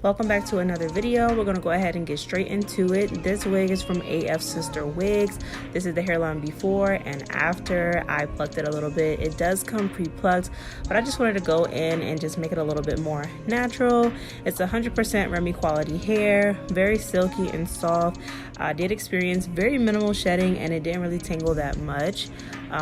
Welcome back to another video. We're gonna go ahead and get straight into it. This wig is from AFSISTER Wigs. This is the hairline before and after. I plucked it a little bit. It does come pre-plucked, but I just wanted to go in and just make it a little bit more natural. It's 100% Remy quality hair, very silky and soft. I did experience very minimal shedding and it didn't really tangle that much.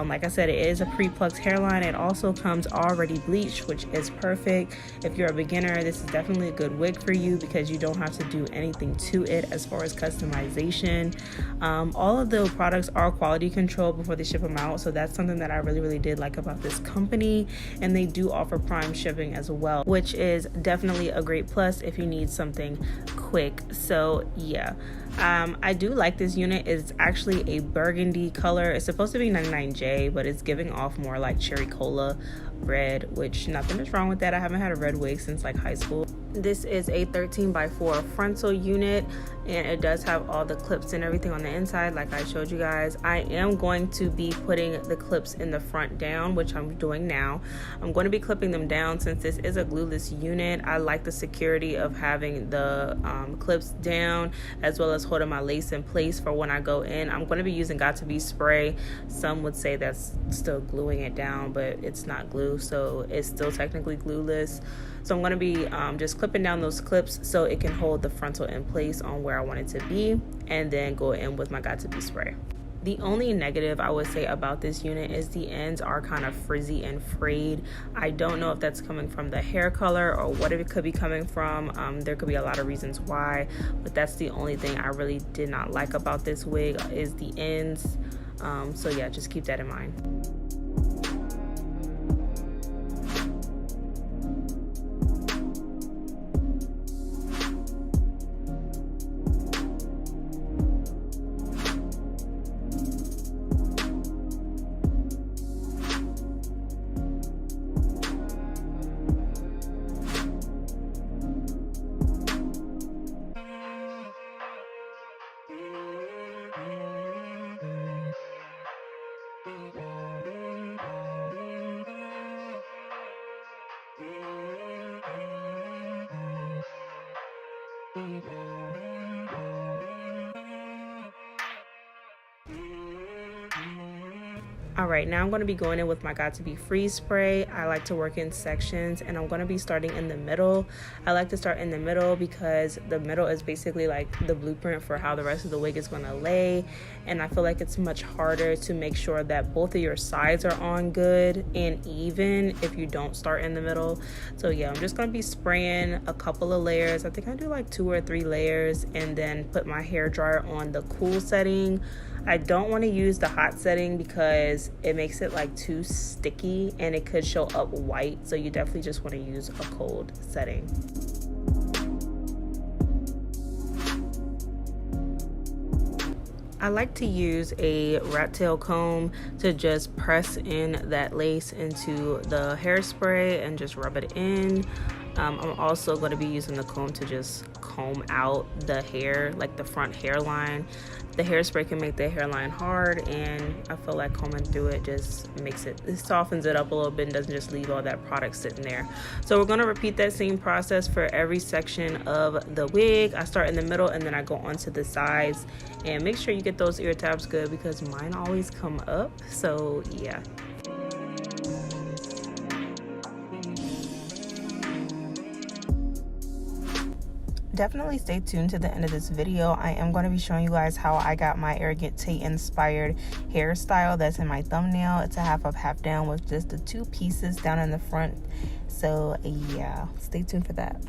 Like I said, it is a pre-plucked hairline. It also comes already bleached, which is perfect. If you're a beginner, this is definitely a good wig for you because you don't have to do anything to it as far as customization. All of the products are quality control before they ship them out, so that's something that I really did like about this company. And they do offer prime shipping as well, which is definitely a great plus if you need something quick. So yeah, I do like this unit. It's actually a burgundy color. It's supposed to be 99J, but it's giving off more like cherry cola red, which nothing is wrong with that. I haven't had a red wig since like high school. This is a 13x4 frontal unit, and it does have all the clips and everything on the inside like I showed you guys. I am going to be putting the clips in the front down, which I'm doing now. I'm going to be clipping them down since this is a glueless unit. I like the security of having the clips down as well as holding my lace in place for when I go in. I'm going to be using Got2b spray. Some would say that's still gluing it down, but it's not glue, so it's still technically glueless. So I'm going to be just clipping down those clips so it can hold the frontal in place on where I want it to be, and then go in with my Got2b spray. The only negative I would say about this unit is the ends are kind of frizzy and frayed. I don't know if that's coming from the hair color or what it could be coming from. There could be a lot of reasons why, but that's the only thing I really did not like about this wig is the ends. So yeah, just keep that in mind. All right, now I'm going to be going in with my Got2b freeze spray. I like to work in sections, and I'm going to be starting in the middle. I like to start in the middle because the middle is basically like the blueprint for how the rest of the wig is going to lay, and I feel like it's much harder to make sure that both of your sides are on good and even if you don't start in the middle. So yeah, I'm just going to be spraying a couple of layers. I think I do like 2 or 3 layers, and then put my hair dryer on the cool setting. I don't want to use the hot setting because it makes it like too sticky and it could show up white, so you definitely just want to use a cold setting. I like to use a rat tail comb to just press in that lace into the hairspray and just rub it in. I'm also going to be using the comb to just comb out the hair, like the front hairline. The hairspray can make the hairline hard, and I feel like combing through it just makes it softens it up a little bit and doesn't just leave all that product sitting there. So we're going to repeat that same process for every section of the wig. I start in the middle and then I go onto the sides, and make sure you get those ear tabs good because mine always come up. So yeah. Definitely stay tuned to the end of this video. I am going to be showing you guys how I got my Arrogant Tate inspired hairstyle that's in my thumbnail. It's a half up, half down with just the 2 pieces down in the front. So yeah, stay tuned for that.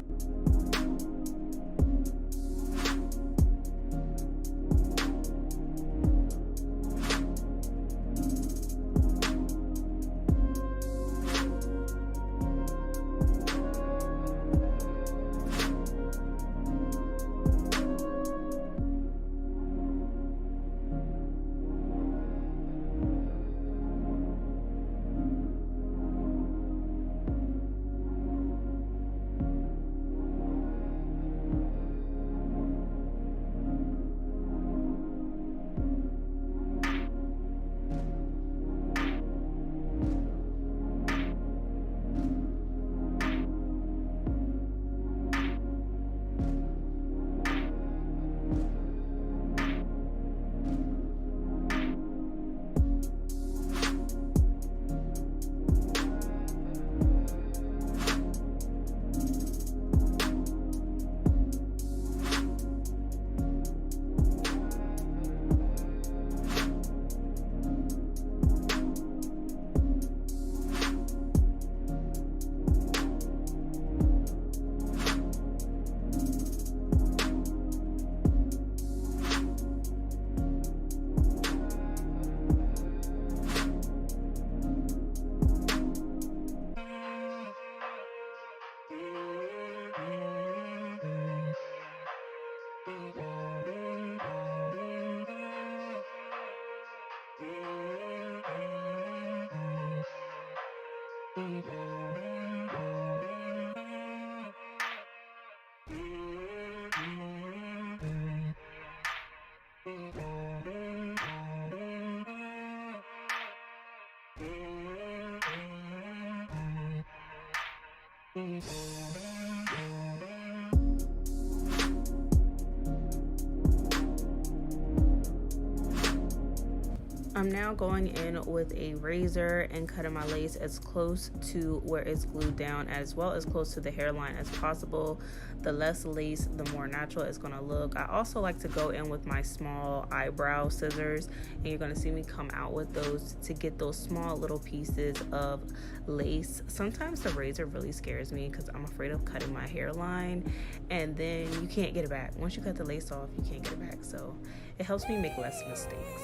I'm now going in with a razor and cutting my lace as close to where it's glued down as well as close to the hairline as possible. The less lace, the more natural it's going to look. I also like to go in with my small eyebrow scissors, and you're going to see me come out with those to get those small little pieces of lace. Sometimes the razor really scares me because I'm afraid of cutting my hairline, and then you can't get it back. Once you cut the lace off, you can't get it back. So it helps me make less mistakes.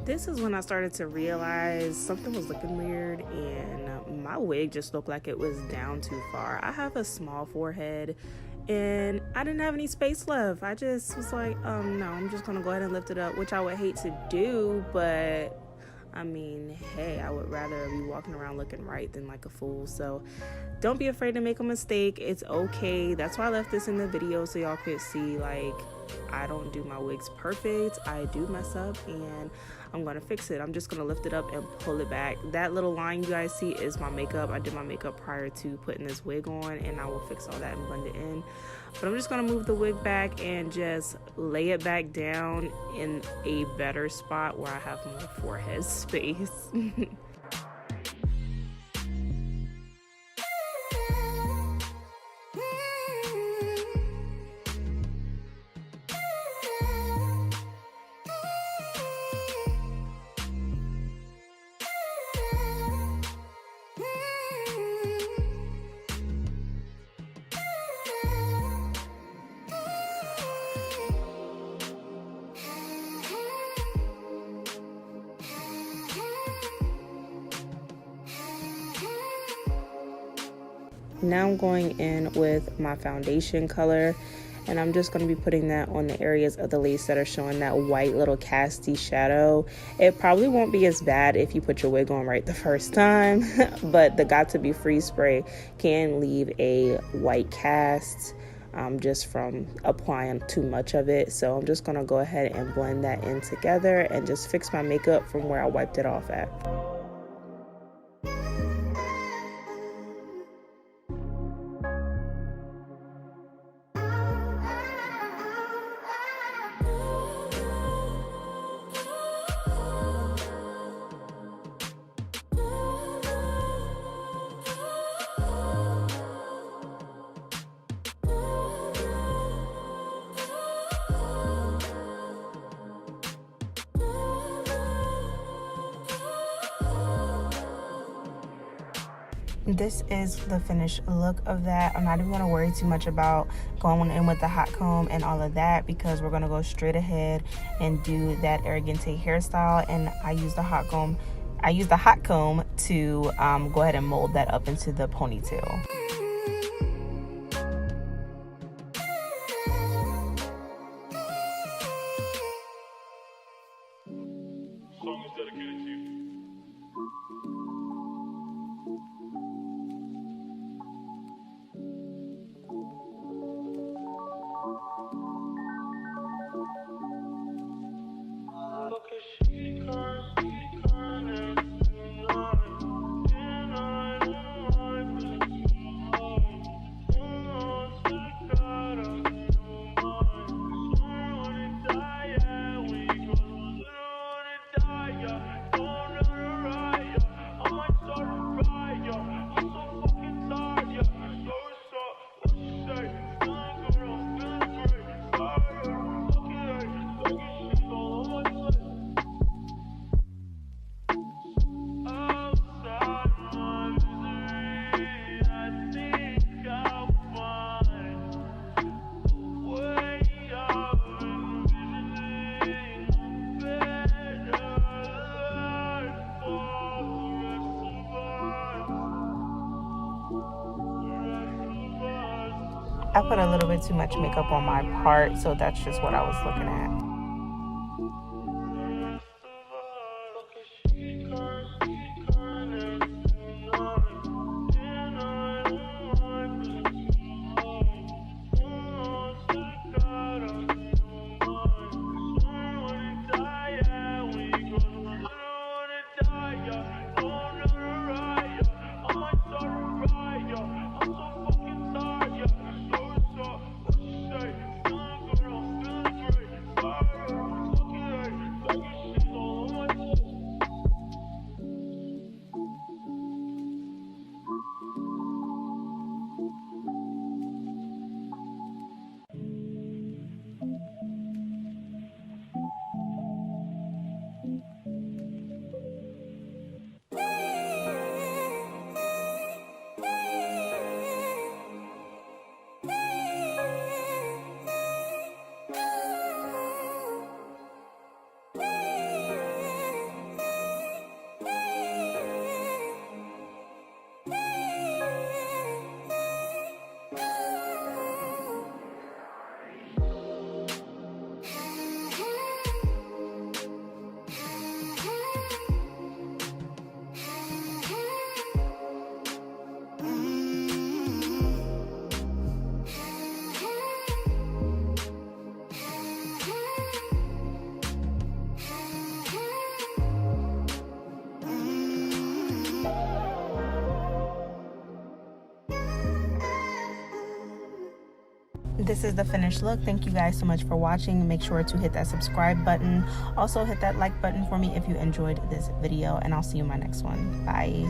This is when I started to realize something was looking weird, and my wig just looked like it was down too far. I have a small forehead and I didn't have any space left. I just was like, no, I'm just gonna go ahead and lift it up, which I would hate to do, but I mean, hey, I would rather be walking around looking right than like a fool. So don't be afraid to make a mistake. It's okay. That's why I left this in the video, so y'all could see, like, I don't do my wigs perfect. I do mess up, and I'm gonna fix it. I'm just gonna lift it up and pull it back. That little line you guys see is my makeup. I did my makeup prior to putting this wig on, and I will fix all that and blend it in. But I'm just gonna move the wig back and just lay it back down in a better spot where I have more forehead space. Now I'm going in with my foundation color, and I'm just going to be putting that on the areas of the lace that are showing that white little casty shadow. It probably won't be as bad if you put your wig on right the first time, but the Got to Be Free spray can leave a white cast just from applying too much of it. So I'm just going to go ahead and blend that in together and just fix my makeup from where I wiped it off at. This is the finished look of that. I'm not even going to worry too much about going in with the hot comb and all of that, because we're going to go straight ahead and do that arrogante hairstyle. And I use the hot comb to go ahead and mold that up into the ponytail. Song is dedicated to you. I put a little bit too much makeup on my part, so that's just what I was looking at. This is the finished look. Thank you guys so much for watching. Make sure to hit that subscribe button. Also hit that like button for me if you enjoyed this video, and I'll see you in my next one. Bye.